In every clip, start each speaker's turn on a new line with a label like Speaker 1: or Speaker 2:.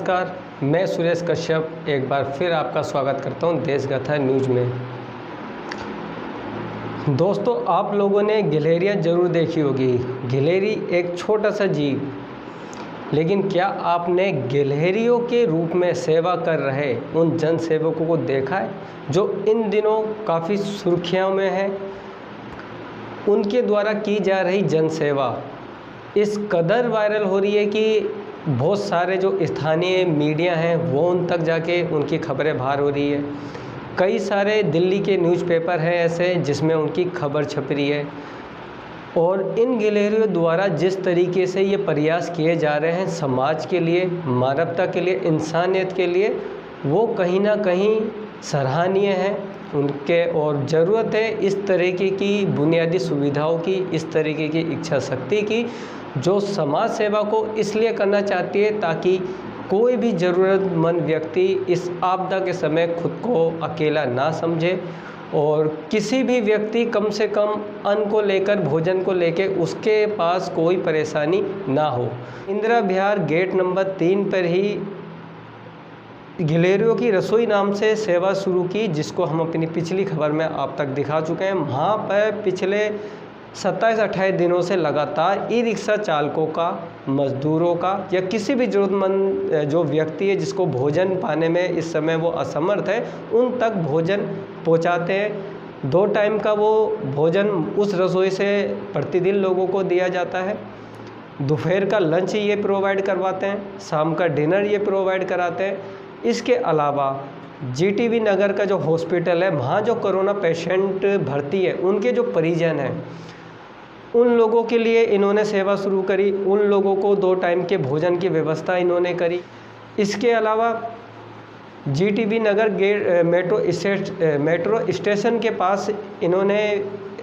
Speaker 1: नमस्कार, मैं सुरेश कश्यप एक बार फिर आपका स्वागत करता हूं देशगाथा न्यूज़ में। दोस्तों, आप लोगों ने गिलहरियाँ ज़रूर देखी होगी। गिलहरी एक छोटा सा जीव, लेकिन क्या आपने गिलहरियों के रूप में सेवा कर रहे उन जन सेवकों को देखा है जो इन दिनों काफ़ी सुर्खियों में है? उनके द्वारा की जा रही जन सेवा इस कदर वायरल हो रही है कि बहुत सारे जो स्थानीय मीडिया हैं वो उन तक जाके उनकी खबरें बाहर हो रही है। कई सारे दिल्ली के न्यूज़पेपर हैं ऐसे जिसमें उनकी खबर छप रही है। और इन गिलहरियों द्वारा जिस तरीके से ये प्रयास किए जा रहे हैं समाज के लिए, मानवता के लिए, इंसानियत के लिए, वो कहीं ना कहीं सराहनीय है उनके। और ज़रूरत है इस तरीके की बुनियादी सुविधाओं की, इस तरीके की इच्छा शक्ति की, जो समाज सेवा को इसलिए करना चाहती है ताकि कोई भी ज़रूरतमंद व्यक्ति इस आपदा के समय खुद को अकेला ना समझे और किसी भी व्यक्ति कम से कम अन्न को लेकर, भोजन को लेकर उसके पास कोई परेशानी ना हो। इंदिरा विहार गेट नंबर 3 पर ही गिलहरियों की रसोई नाम से सेवा शुरू की, जिसको हम अपनी पिछली खबर में आप तक दिखा चुके हैं। वहाँ पर पिछले 27-28 दिनों से लगातार ई रिक्शा चालकों का, मज़दूरों का या किसी भी ज़रूरतमंद जो व्यक्ति है जिसको भोजन पाने में इस समय वो असमर्थ है, उन तक भोजन पहुंचाते हैं। 2 टाइम का वो भोजन उस रसोई से प्रतिदिन लोगों को दिया जाता है। दोपहर का लंच ये प्रोवाइड करवाते हैं, शाम का डिनर ये प्रोवाइड कराते हैं। इसके अलावा जीटीबी नगर का जो हॉस्पिटल है, वहाँ जो कोरोना पेशेंट भर्ती है, उनके जो परिजन हैं, उन लोगों के लिए इन्होंने सेवा शुरू करी। उन लोगों को 2 टाइम के भोजन की व्यवस्था इन्होंने करी। इसके अलावा जीटीबी नगर गेट मेट्रो स्टेशन के पास इन्होंने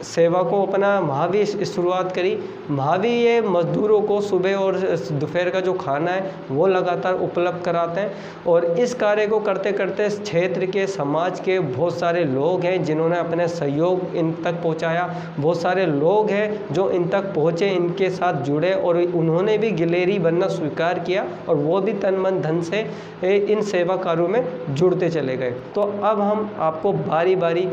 Speaker 1: सेवा को अपना वहाँ भी शुरुआत करी। वहाँ भी ये मज़दूरों को सुबह और दोपहर का जो खाना है वो लगातार उपलब्ध कराते हैं। और इस कार्य को करते करते क्षेत्र के, समाज के बहुत सारे लोग हैं जिन्होंने अपने सहयोग इन तक पहुँचाया। बहुत सारे लोग हैं जो इन तक पहुँचे, इनके साथ जुड़े और उन्होंने भी गिलहरी बनना स्वीकार किया और वो भी तन मन धन से इन सेवा कार्यों में जुड़ते चले गए। तो अब हम आपको बारी बारी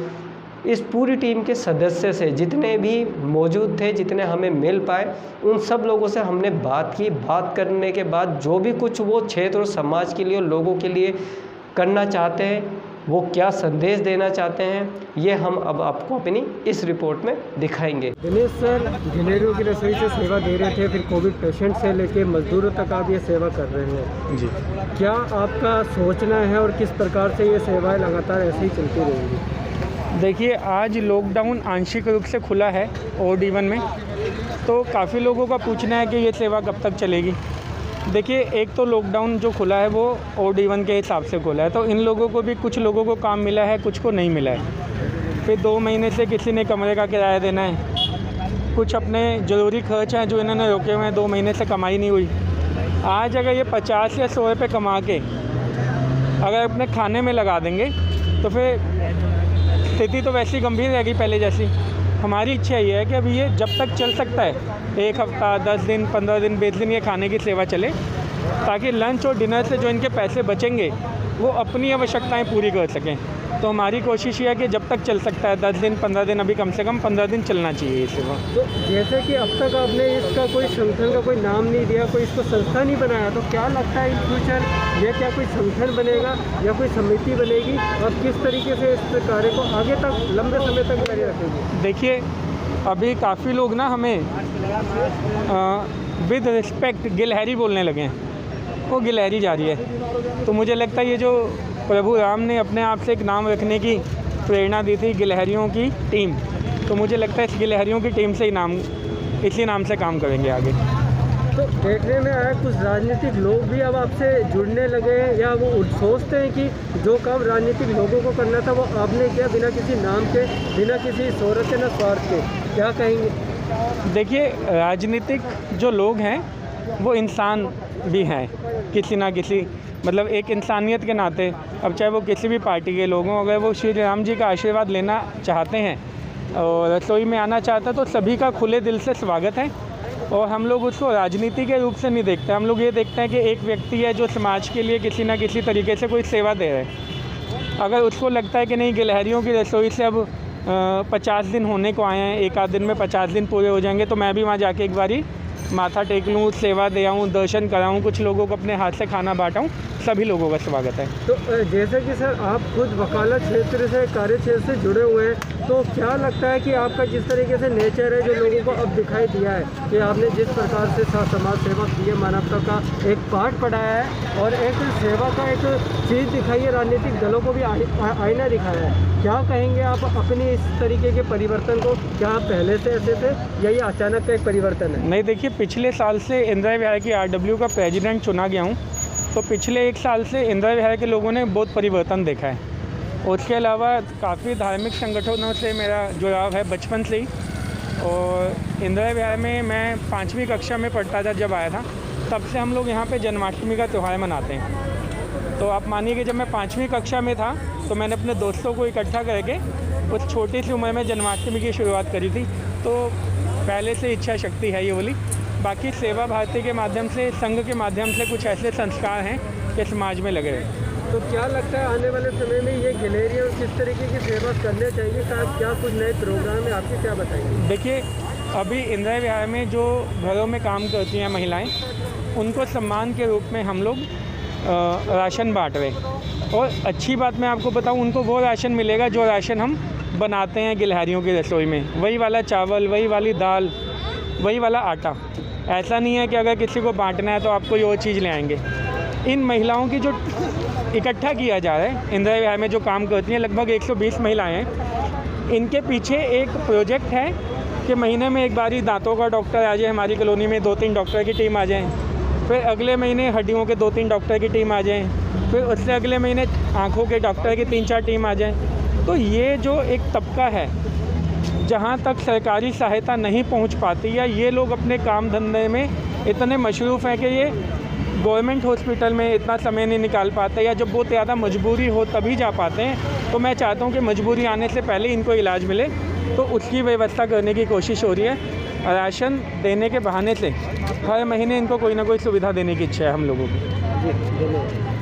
Speaker 1: इस पूरी टीम के सदस्य से, जितने भी मौजूद थे, जितने हमें मिल पाए, उन सब लोगों से हमने बात की। बात करने के बाद जो भी कुछ वो क्षेत्र और समाज के लिए और लोगों के लिए करना चाहते हैं, वो क्या संदेश देना चाहते हैं, ये हम अब आपको अपनी इस रिपोर्ट में दिखाएंगे।
Speaker 2: दिनेश सर, गिलहरियों की रसोई से सेवा दे रहे थे, फिर कोविड पेशेंट से लेके मजदूरों तक आप ये सेवा कर रहे हैं जी। क्या आपका सोचना है और किस प्रकार से ये सेवाएं लगातार ऐसे ही चलती रहेंगी?
Speaker 3: देखिए, आज लॉकडाउन आंशिक रूप से खुला है OD1 में, तो काफ़ी लोगों का पूछना है कि ये सेवा कब तक चलेगी। देखिए, एक तो लॉकडाउन जो खुला है वो OD1 के हिसाब से खुला है, तो इन लोगों को भी, कुछ लोगों को काम मिला है, कुछ को नहीं मिला है। फिर 2 महीने से किसी ने कमरे का किराया देना है, कुछ अपने ज़रूरी खर्च हैं जो इन्होंने रोके हुए हैं, 2 महीने से कमाई नहीं हुई। आज अगर ये 50 या 100 रुपये कमा के अगर अपने खाने में लगा देंगे तो फिर स्थिति तो वैसी गंभीर रहेगी पहले जैसी। हमारी इच्छा ये है कि अभी ये जब तक चल सकता है, 1 हफ्ता, 10 दिन, 15 दिन, 20 दिन ये खाने की सेवा चले, ताकि लंच और डिनर से जो इनके पैसे बचेंगे वो अपनी आवश्यकताएं पूरी कर सकें। तो हमारी कोशिश ये है कि जब तक चल सकता है, 10 दिन, 15 दिन, अभी कम से कम 15 दिन चलना चाहिए ये सेवा।
Speaker 2: तो जैसे कि अब तक आपने इसका कोई संगठन का कोई नाम नहीं दिया, कोई इसको संस्था नहीं बनाया, तो क्या लगता है इन फ्यूचर ये क्या कोई संगठन बनेगा या कोई समिति बनेगी और किस तरीके से इस कार्य को आगे तक लंबे समय तक जारी रखेंगे?
Speaker 3: देखिए, अभी काफ़ी लोग ना हमें विद रिस्पेक्ट गिलहरी बोलने लगे हैं, वो गिलहरी जा रही है। तो मुझे लगता है ये जो प्रभु राम ने अपने आप से एक नाम रखने की प्रेरणा दी थी, गिलहरियों की टीम, तो मुझे लगता है इस गिलहरियों की टीम से ही इसी नाम से काम करेंगे आगे।
Speaker 2: तो देखने में आया कुछ राजनीतिक लोग भी अब आपसे जुड़ने लगे हैं, या वो सोचते हैं कि जो काम राजनीतिक लोगों को करना था वो आपने किया बिना किसी नाम के, बिना किसी शोहरत के, न स्वार्थ के। क्या कहेंगे?
Speaker 3: देखिए, राजनीतिक जो लोग हैं वो इंसान भी हैं, किसी ना किसी, मतलब एक इंसानियत के नाते। अब चाहे वो किसी भी पार्टी के लोग हों, अगर वो श्री राम जी का आशीर्वाद लेना चाहते हैं और रसोई में आना चाहता है तो सभी का खुले दिल से स्वागत है। और हम लोग उसको राजनीति के रूप से नहीं देखते। हम लोग ये देखते हैं कि एक व्यक्ति है जो समाज के लिए किसी ना किसी तरीके से कोई सेवा दे रहे हैं। अगर उसको लगता है कि नहीं, गिलहरियों की रसोई से अब 50 दिन होने को आए हैं, एक आध दिन में 50 दिन पूरे हो जाएंगे, तो मैं भी वहाँ जाके एक बारी माथा टेक लूँ, सेवा दे आऊँ, दर्शन कराऊँ, कुछ लोगों को अपने हाथ से खाना बाँटाऊँ। सभी लोगों का स्वागत है।
Speaker 2: तो जैसा कि सर आप खुद वकालत क्षेत्र से, कार्य क्षेत्र से जुड़े हुए हैं, तो क्या लगता है कि आपका जिस तरीके से नेचर है जो लोगों को अब दिखाई दिया है कि आपने जिस प्रकार से समाज सेवा की है, मानवता का एक पाठ पढ़ाया है और एक सेवा का एक चीज़ दिखाई है, राजनीतिक दलों को भी आईना दिखाया है, क्या कहेंगे आप अपने इस तरीके के परिवर्तन को? क्या आप पहले से ऐसे थे या ये अचानक का एक परिवर्तन है?
Speaker 3: नहीं, देखिए, पिछले साल से इंदिरा विहार की RW का प्रेसिडेंट चुना गया हूँ, तो पिछले 1 साल से इंदिरा विहार के लोगों ने बहुत परिवर्तन देखा है। उसके अलावा काफ़ी धार्मिक संगठनों से मेरा जुड़ाव है बचपन से ही। और इंदिरा विहार में मैं 5वीं कक्षा में पढ़ता था जब आया था, तब से हम लोग यहाँ पे जन्माष्टमी का त्यौहार मनाते हैं। तो आप मानिए कि जब मैं 5वीं कक्षा में था तो मैंने अपने दोस्तों को इकट्ठा करके उस छोटी सी उम्र में जन्माष्टमी की शुरुआत करी थी। तो पहले से इच्छा शक्ति है ये वाली। बाकी सेवा भारती के माध्यम से, संघ के माध्यम से कुछ ऐसे संस्कार हैं कि समाज में लगे रहे।
Speaker 2: तो क्या लगता है आने वाले समय में ये गिलहरियाँ किस तरीके की सेवा करने चाहिए? क्या कुछ नए प्रोग्राम है आपके, क्या बताएंगे?
Speaker 3: देखिए, अभी इंदिरा विहार में जो घरों में काम करती हैं महिलाएं, उनको सम्मान के रूप में हम लोग राशन बांट रहे। और अच्छी बात मैं आपको बताऊं, उनको वो राशन मिलेगा जो राशन हम बनाते हैं गिलहरियों की रसोई में। वही वाला चावल, वही वाली दाल, वही वाला आटा। ऐसा नहीं है कि अगर किसी को बांटना है तो आप कोई और चीज़ ले आएंगे। इन महिलाओं की जो इकट्ठा किया जा रहा है, इंदिरा विहार में जो काम करती हैं, लगभग 120 महिलाएं हैं। इनके पीछे एक प्रोजेक्ट है कि महीने में एक बारी दांतों का डॉक्टर आ जाए, हमारी कॉलोनी में 2-3 डॉक्टर की टीम आ जाए, फिर अगले महीने हड्डियों के 2-3 डॉक्टर की टीम आ जाए, फिर उससे अगले महीने आँखों के डॉक्टर की 3-4 टीम आ जाए। तो ये जो एक तबका है जहाँ तक सरकारी सहायता नहीं पहुँच पाती, या ये लोग अपने काम धंधे में इतने मशरूफ़ हैं कि ये गवर्नमेंट हॉस्पिटल में इतना समय नहीं निकाल पाते, या जब बहुत ज़्यादा मजबूरी हो तभी जा पाते हैं। तो मैं चाहता हूँ कि मजबूरी आने से पहले इनको इलाज मिले, तो उसकी व्यवस्था करने की कोशिश हो रही है। राशन देने के बहाने से हर महीने इनको कोई ना कोई सुविधा देने की इच्छा है हम लोगों की।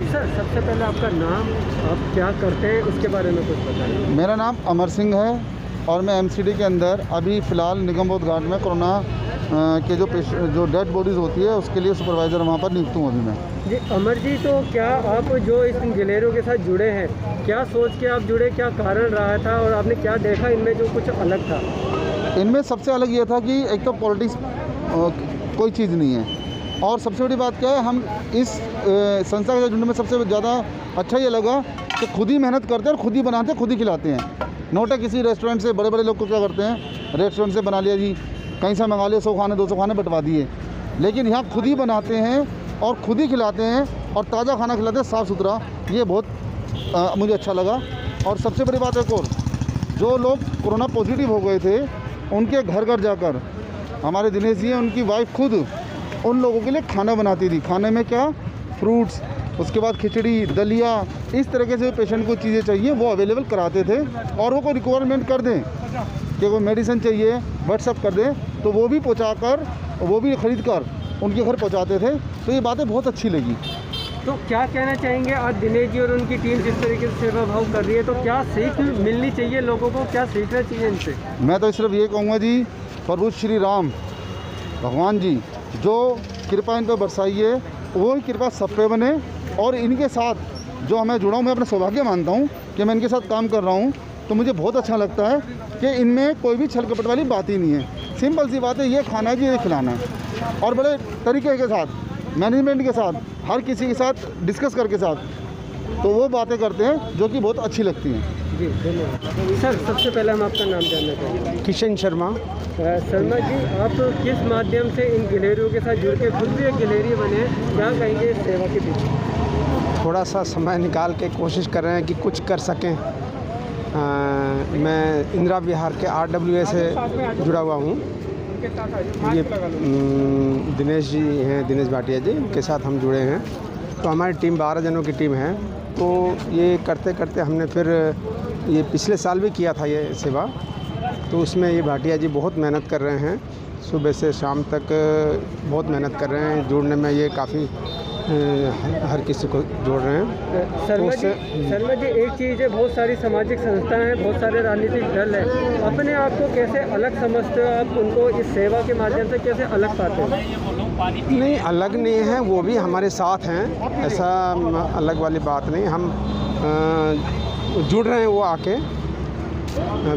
Speaker 2: सर, सबसे पहले आपका नाम, आप क्या करते हैं, उसके बारे में कुछ बताइए।
Speaker 4: मेरा नाम अमर सिंह है और मैं MCD के अंदर अभी फ़िलहाल निगम बोध घाट में कोरोना के जो डेड बॉडीज़ होती है उसके लिए सुपरवाइज़र वहाँ पर नियुक्त हूँ अभी मैं।
Speaker 2: जी अमर जी, तो क्या आप जो इस गिलहरियों के साथ जुड़े हैं, क्या सोच के आप जुड़े, क्या कारण रहा था और आपने क्या देखा इनमें जो कुछ अलग था?
Speaker 4: इनमें सबसे अलग ये था कि एक तो पॉलिटिक्स कोई चीज़ नहीं है, और सबसे बड़ी बात क्या है, हम इस संस्था के साथ जुड़ने में सबसे ज़्यादा अच्छा ये लगा कि खुद ही मेहनत करते हैं और खुद ही बनाते हैं, खुद ही खिलाते हैं। नोट है किसी रेस्टोरेंट से, बड़े बड़े लोग को क्या करते हैं, रेस्टोरेंट से बना लिया जी, कहीं से मंगा लिया, 100 खाने 200 खाने बंटवा दिए। लेकिन यहाँ खुद ही बनाते हैं और खुद ही खिलाते हैं और ताज़ा खाना खिलाते हैं, साफ़ सुथरा। ये बहुत मुझे अच्छा लगा। और सबसे बड़ी बात एक और, जो लोग कोरोना पॉजिटिव हो गए थे उनके घर घर जाकर हमारे दिनेश जी हैं, उनकी वाइफ खुद उन लोगों के लिए खाना बनाती थी। खाने में क्या, फ्रूट्स, उसके बाद खिचड़ी, दलिया, इस तरीके से पेशेंट को चीज़ें चाहिए वो अवेलेबल कराते थे। और वो कोई रिक्वायरमेंट कर दें कि कोई मेडिसिन चाहिए, व्हाट्सअप कर दें, तो वो भी पहुँचाकर, वो भी ख़रीद कर उनके घर पहुँचाते थे। तो ये बातें बहुत अच्छी लगी।
Speaker 2: तो क्या कहना चाहेंगे आज दिनेश जी और उनकी टीम जिस तरीके से सेवा भाव कर रही है, तो क्या सीख मिलनी चाहिए लोगों को, क्या सीखना चाहिए इनसे?
Speaker 4: मैं तो सिर्फ ये कहूँगा जी, प्रभु श्री राम भगवान जी जो कृपा इन पर बरसाई है, वो कृपा सब पे बने। और इनके साथ जो मैं जुड़ा हूँ, मैं अपना सौभाग्य मानता हूँ कि मैं इनके साथ काम कर रहा हूँ। तो मुझे बहुत अच्छा लगता है कि इनमें कोई भी छल कपट वाली बात ही नहीं है। सिंपल सी बात है, ये खाना है जी, ये खिलाना है, और बड़े तरीके के साथ, मैनेजमेंट के साथ, हर किसी के साथ डिस्कस करके साथ, तो वो बातें करते हैं जो कि बहुत अच्छी लगती हैं।
Speaker 2: जी धन्यवाद। सर, सबसे पहले हम आपका नाम जानना चाहेंगे।
Speaker 3: किशन शर्मा।
Speaker 2: शर्मा जी, आप किस माध्यम से इन गिलहरियों के साथ जुड़ के खुद भी एक गिलहरी बने, क्या कहेंगे इस सेवा के पीछे?
Speaker 5: थोड़ा सा समय निकाल के कोशिश कर रहे हैं कि कुछ कर सकें। मैं इंदिरा विहार के RWA से जुड़ा हुआ हूँ। ये दिनेश जी हैं, दिनेश भाटिया जी, उनके साथ हम जुड़े हैं। तो हमारी टीम 12 जनों की टीम है। तो ये करते करते हमने फिर ये पिछले साल भी किया था ये सेवा। तो उसमें ये भाटिया जी बहुत मेहनत कर रहे हैं, सुबह से शाम तक बहुत मेहनत कर रहे हैं। जुड़ने में ये काफ़ी हर किसी को जोड़ रहे हैं।
Speaker 2: शर्मा जी एक चीज़ है, बहुत सारी सामाजिक संस्थाएं हैं, बहुत सारे राजनीतिक दल हैं, अपने आप को कैसे अलग समझते हो आप? उनको इस सेवा के माध्यम से कैसे अलग पाते हो?
Speaker 5: नहीं, अलग नहीं है, वो भी हमारे साथ हैं, ऐसा अलग वाली बात नहीं। हम जुड़ रहे हैं वो आके,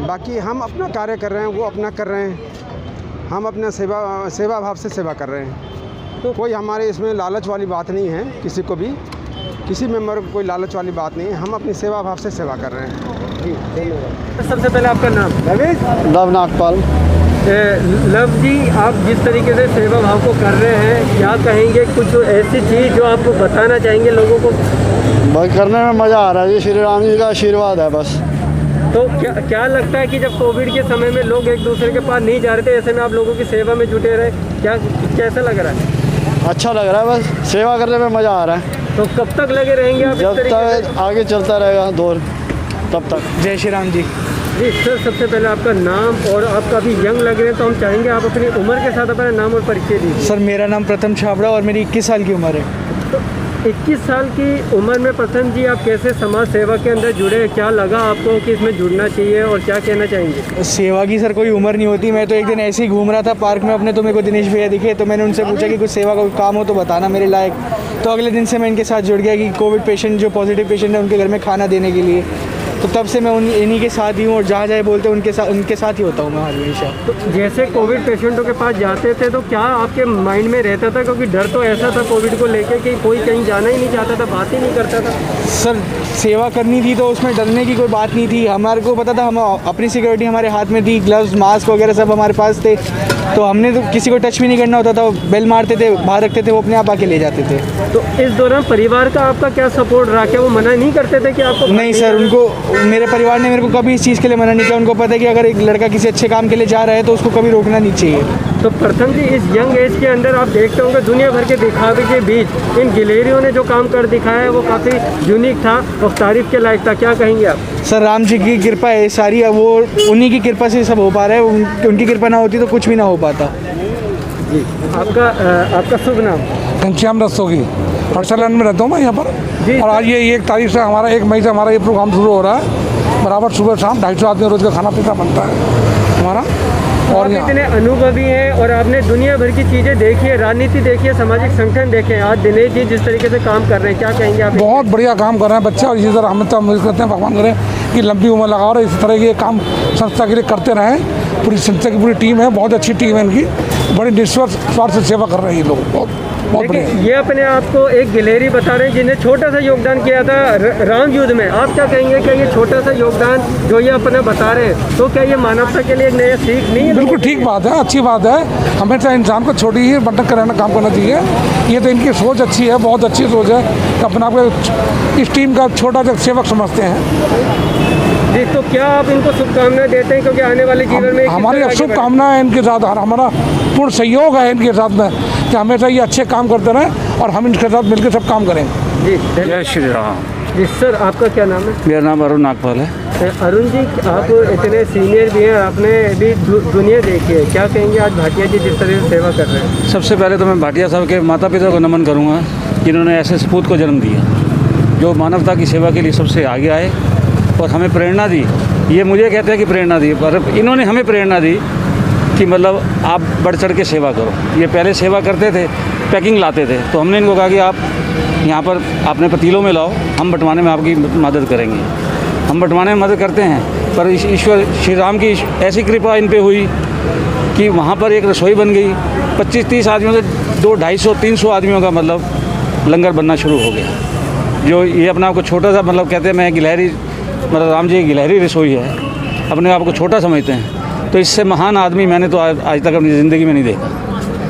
Speaker 5: बाकी हम अपना कार्य कर रहे हैं, वो अपना कर रहे हैं। हम अपना सेवा भाव से सेवा कर रहे हैं। तो कोई हमारे इसमें लालच वाली बात नहीं है, किसी को भी, किसी मेंबर को कोई लालच वाली बात नहीं है। हम अपनी सेवा भाव से सेवा कर रहे हैं।
Speaker 2: जी धन्यवाद। सबसे पहले आपका नाम?
Speaker 6: लव नागपाल।
Speaker 2: लव जी, आप जिस तरीके से सेवा भाव को कर रहे हैं, क्या कहेंगे? कुछ ऐसी चीज़ जो आप बताना चाहेंगे लोगों को?
Speaker 6: बस करने में मज़ा आ रहा है, ये श्री राम जी का आशीर्वाद है बस।
Speaker 2: तो क्या लगता है कि जब कोविड के समय में लोग एक दूसरे के पास नहीं जा रहे थे, ऐसे में आप लोगों की सेवा में जुटे रहे, कैसा लग रहा है?
Speaker 6: अच्छा लग रहा है, बस सेवा करने में मज़ा आ रहा है।
Speaker 2: तो कब तक लगे रहेंगे आप?
Speaker 6: जब तक आगे चलता रहेगा दौर, तब तक।
Speaker 3: जय श्री राम जी।
Speaker 2: जी सर, सबसे पहले आपका नाम, और आप काफ़ी यंग लग रहे हैं, तो हम चाहेंगे आप अपनी उम्र के साथ अपना नाम और परिचय दीजिए।
Speaker 3: सर मेरा नाम प्रथम छाबड़ा और मेरी 21 साल की उम्र है।
Speaker 2: तो 21 साल की उम्र में प्रथम जी आप कैसे समाज सेवा के अंदर जुड़े? क्या लगा आपको कि इसमें जुड़ना चाहिए, और क्या कहना चाहेंगे?
Speaker 3: सेवा की सर कोई उम्र नहीं होती। मैं तो एक दिन ऐसे ही घूम रहा था पार्क में अपने, तो मेरे को दिनेश भैया दिखे, तो मैंने उनसे पूछा कि कुछ सेवा का कोई काम हो तो बताना मेरे लायक। तो अगले दिन से मैं इनके साथ जुड़ गया कि कोविड पेशेंट जो पॉजिटिव पेशेंट है उनके घर में खाना देने के लिए। तो तब से मैं इन्हीं के साथ ही हूँ, और जहाँ जाए बोलते हैं उनके साथ ही होता हूँ मैं हमेशा।
Speaker 2: तो जैसे कोविड पेशेंटों के पास जाते थे, तो क्या आपके माइंड में रहता था? क्योंकि डर तो ऐसा था कोविड को लेके कि कोई कहीं जाना ही नहीं चाहता था, बात ही नहीं करता था।
Speaker 3: सर सेवा करनी थी तो उसमें डरने की कोई बात नहीं थी। हमारे को पता था, हम अपनी सिक्योरिटी हमारे हाथ में थी, ग्लव्स मास्क वगैरह सब हमारे पास थे। तो हमने तो किसी को टच भी नहीं करना होता था, बेल मारते थे, बाहर रखते थे, वो अपने आप आके ले जाते थे।
Speaker 2: तो इस दौरान परिवार का आपका क्या सपोर्ट रहा? क्या वो मना नहीं करते थे कि आपको?
Speaker 3: नहीं सर, उनको मेरे परिवार ने मेरे को कभी इस चीज़ के लिए मना नहीं किया। उनको पता है कि अगर एक लड़का किसी अच्छे काम के लिए जा रहा है तो उसको कभी रोकना नहीं चाहिए।
Speaker 2: तो प्रथम जी, इस यंग एज के अंदर आप देखते होंगे दुनिया भर के दिखावे के बीच इन गिलहरियों ने जो काम कर दिखाया है वो काफ़ी यूनिक था और तारीफ के लायक था। क्या कहेंगे आप?
Speaker 3: सर राम जी की कृपा है सारी, वो उन्हीं की कृपा से सब हो पा रहा है। उनकी कृपा ना होती तो कुछ भी ना हो पाता।
Speaker 2: जी आपका शुभ नाम?
Speaker 7: घनश्याम रस्तोगी, हर्षलैंड में रहता हूँ मैं यहाँ पर। और आज ये 1 तारीख से हमारा 1 मई से हमारा ये प्रोग्राम शुरू हो रहा है। बराबर सुबह शाम 250 आदमी रोज़ का खाना पीना बनता है हमारा। और
Speaker 2: आप इतने अनुभवी हैं और आपने दुनिया भर की चीज़ें देखी है, राजनीति देखी है, सामाजिक संगठन देखे हैं। आज दिनेश जी जिस तरीके से काम कर रहे हैं, क्या कहेंगे आप?
Speaker 7: बहुत बढ़िया काम कर रहे हैं बच्चे, और इसी तरह हम तो उम्मीद करते हैं भगवान करें कि लंबी उम्र लगा और इस तरह के काम संस्था के लिए करते रहें। पूरी संस्था की पूरी टीम है, बहुत अच्छी टीम है इनकी, बड़ी निस्वार्थ से सेवा कर रहे हैं ये लोग, बहुत बढ़िया।
Speaker 2: ये अपने आप को एक गिलहरी बता रहे हैं जिन्हें छोटा सा योगदान किया था राम युद्ध में। आप क्या कहेंगे? क्या ये छोटा सा योगदान जो ये अपने बता रहे हैं, तो क्या ये मानवता के लिए एक नया सीख नहीं है?
Speaker 7: बिल्कुल ठीक बात है, अच्छी बात है। हमेशा इंसान को छोटी ही बटक कर रहना काम करना चाहिए। ये तो इनकी सोच अच्छी है, बहुत अच्छी सोच है कि अपने आप को इस टीम का छोटा सा सेवक समझते हैं।
Speaker 2: जी, तो क्या आप इनको शुभकामनाएं देते हैं? क्योंकि आने वाले जीवन में
Speaker 7: हमारी शुभकामनाएं इनके साथ, हमारा पूर्ण सहयोग है इनके साथ में कि हमेशा ये अच्छे काम करते रहें और हम इनके साथ मिलकर सब काम करें।
Speaker 2: जी
Speaker 8: जय श्री राम।
Speaker 2: जी सर, आपका क्या नाम है?
Speaker 8: मेरा नाम अरुण नागपाल है।
Speaker 2: अरुण जी, आप इतने सीनियर भी हैं, आपने भी दुनिया देखी है, क्या कहेंगे आज भाटिया जी जिस तरह से सेवा कर रहे हैं?
Speaker 8: सबसे पहले तो मैं भाटिया साहब के माता पिता को नमन करूंगा जिन्होंने ऐसे सपूत को जन्म दिया, जो मानवता की सेवा के लिए सबसे आगे आए और हमें प्रेरणा दी। ये मुझे कहते हैं कि प्रेरणा दी, पर इन्होंने हमें प्रेरणा दी कि मतलब आप बढ़ चढ़ के सेवा करो। ये पहले सेवा करते थे, पैकिंग लाते थे, तो हमने इनको कहा कि आप यहाँ पर अपने पतीलों में लाओ, हम बंटवाने में आपकी मदद करेंगे। हम बंटवाने में मदद करते हैं, पर ईश्वर श्री राम की ऐसी कृपा इन पे हुई कि वहाँ पर एक रसोई बन गई। 25-30 आदमियों से 200-250-300 आदमियों का मतलब लंगर बनना शुरू हो गया। जो ये अपने आप को छोटा सा मतलब कहते हैं, मैं गिलहरी, मतलब राम जी गिलहरी रसोई है, अपने आप को छोटा समझते हैं। तो इससे महान आदमी मैंने तो आज तक अपनी ज़िंदगी में नहीं देखा।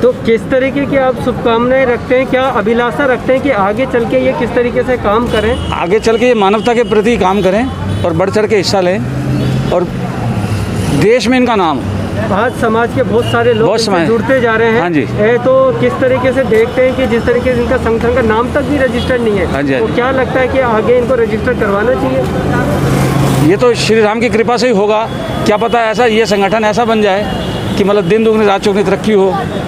Speaker 2: तो किस तरीके की आप शुभकामनाएं रखते हैं? क्या अभिलाषा रखते हैं कि आगे चल के ये किस तरीके से काम करें?
Speaker 8: आगे चल के ये मानवता के प्रति काम करें और बढ़ चढ़ के हिस्सा लें और देश में इनका नाम।
Speaker 2: आज समाज के बहुत सारे लोग इनसे जुड़ते जा रहे हैं।
Speaker 8: हाँ जी।
Speaker 2: तो किस तरीके से देखते हैं कि जिस तरीके से इनका संगठन का नाम तक भी रजिस्टर्ड नहीं है,
Speaker 8: हाँ जी,
Speaker 2: तो क्या लगता है कि आगे इनको रजिस्टर करवाना चाहिए?
Speaker 8: ये तो श्री राम की कृपा से ही होगा। क्या पता ऐसा ये संगठन ऐसा बन जाए कि मतलब दिन दुगनी रात चौगनी तरक्की हो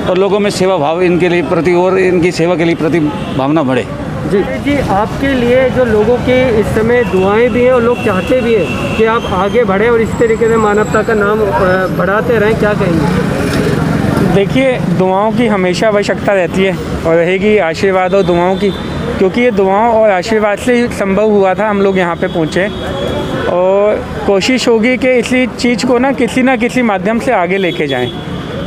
Speaker 8: और लोगों में सेवा भाव इनके लिए प्रति और इनकी सेवा के लिए प्रति भावना बढ़े।
Speaker 2: जी आपके लिए जो लोगों की इस समय दुआएं भी हैं और लोग चाहते भी हैं कि आप आगे बढ़ें और इस तरीके से मानवता का नाम बढ़ाते रहें, क्या कहेंगे?
Speaker 3: देखिए, दुआओं की हमेशा आवश्यकता रहती है और रहेगी, आशीर्वाद और दुआओं की, क्योंकि ये दुआओं और आशीर्वाद से ही संभव हुआ था हम लोग यहाँ पे पहुँचे। और कोशिश होगी कि इसी चीज़ को ना किसी माध्यम से आगे लेके जाएं।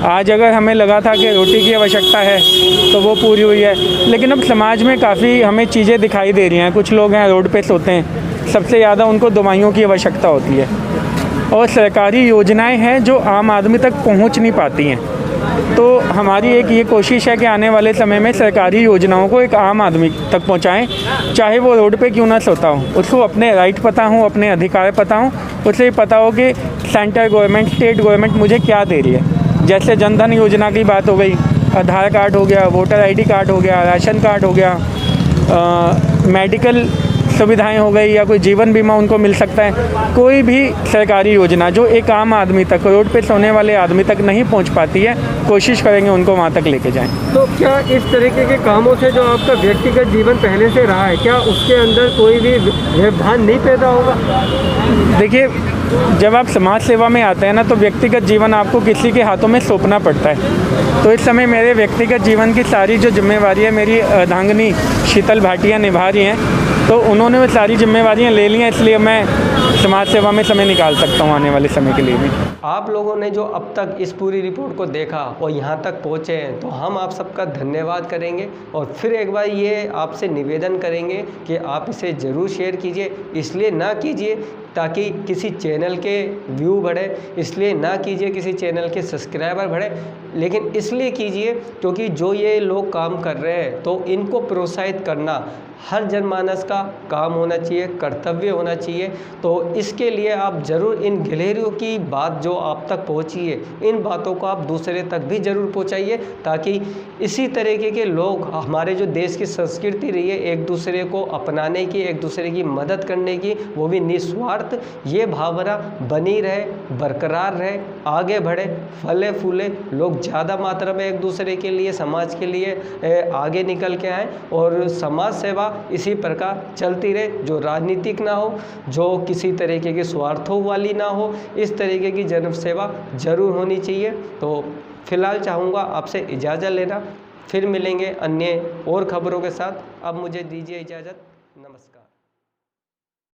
Speaker 3: आज अगर हमें लगा था कि रोटी की आवश्यकता है तो वो पूरी हुई है, लेकिन अब समाज में काफ़ी हमें चीज़ें दिखाई दे रही हैं। कुछ लोग हैं रोड पे सोते हैं, सबसे ज़्यादा उनको दवाइयों की आवश्यकता होती है, और सरकारी योजनाएं हैं जो आम आदमी तक पहुंच नहीं पाती हैं। तो हमारी एक ये कोशिश है कि आने वाले समय में सरकारी योजनाओं को एक आम आदमी तक पहुंचाएं, चाहे वो रोड पे क्यों ना सोता हो, उसको अपने राइट पता हो, अपने अधिकार पता हो, उसे पता हो कि सेंट्रल गवर्नमेंट, स्टेट गवर्नमेंट मुझे क्या दे रही है। जैसे जनधन योजना की बात हो गई, आधार कार्ड हो गया, वोटर आईडी कार्ड हो गया, राशन कार्ड हो गया, मेडिकल सुविधाएं हो गई, या कोई जीवन बीमा उनको मिल सकता है। कोई भी सरकारी योजना जो एक आम आदमी तक, रोड पे सोने वाले आदमी तक नहीं पहुंच पाती है, कोशिश करेंगे उनको वहां तक लेके जाएं।
Speaker 2: तो क्या इस तरीके के कामों से जो आपका व्यक्तिगत जीवन पहले से रहा है, क्या उसके अंदर कोई भी व्यवधान नहीं पैदा होगा?
Speaker 3: देखिए, जब आप समाज सेवा में आते हैं ना, तो व्यक्तिगत जीवन आपको किसी के हाथों में सौंपना पड़ता है। तो इस समय मेरे व्यक्तिगत जीवन की सारी जो जिम्मेवारी है मेरी अर्धांगिनी शीतल भाटिया निभा रही हैं, तो उन्होंने वो सारी जिम्मेवारियां ले ली हैं, इसलिए मैं समाज सेवा में समय निकाल सकता हूं आने वाले समय के लिए भी।
Speaker 1: आप लोगों ने जो अब तक इस पूरी रिपोर्ट को देखा और यहाँ तक पहुँचे हैं, तो हम आप सबका धन्यवाद करेंगे और फिर एक बार ये आपसे निवेदन करेंगे कि आप इसे ज़रूर शेयर कीजिए। इसलिए ना कीजिए ताकि किसी चैनल के व्यू बढ़े, इसलिए ना कीजिए किसी चैनल के सब्सक्राइबर बढ़े, लेकिन इसलिए कीजिए क्योंकि जो ये लोग काम कर रहे हैं तो इनको प्रोत्साहित करना हर जनमानस का काम होना चाहिए, कर्तव्य होना चाहिए। तो इसके लिए आप ज़रूर इन गिलहरियों की बात जो आप तक पहुंची है, इन बातों को आप दूसरे तक भी ज़रूर पहुंचाइए, ताकि इसी तरीके के लोग, हमारे जो देश की संस्कृति रही है एक दूसरे को अपनाने की, एक दूसरे की मदद करने की, वो भी निस्वार्थ, ये भावना बनी रहे, बरकरार रहे, आगे बढ़े, फले फूले, लोग ज़्यादा मात्रा में एक दूसरे के लिए, समाज के लिए आगे निकल के आएँ और समाज सेवा इसी प्रकार चलती रहे, जो राजनीतिक ना हो, जो किसी तरीके की स्वार्थों वाली ना हो, इस तरीके की जन सेवा जरूर होनी चाहिए। तो फिलहाल चाहूँगा आपसे इजाज़त लेना, फिर मिलेंगे अन्य और खबरों के साथ। अब मुझे दीजिए इजाज़त, नमस्कार।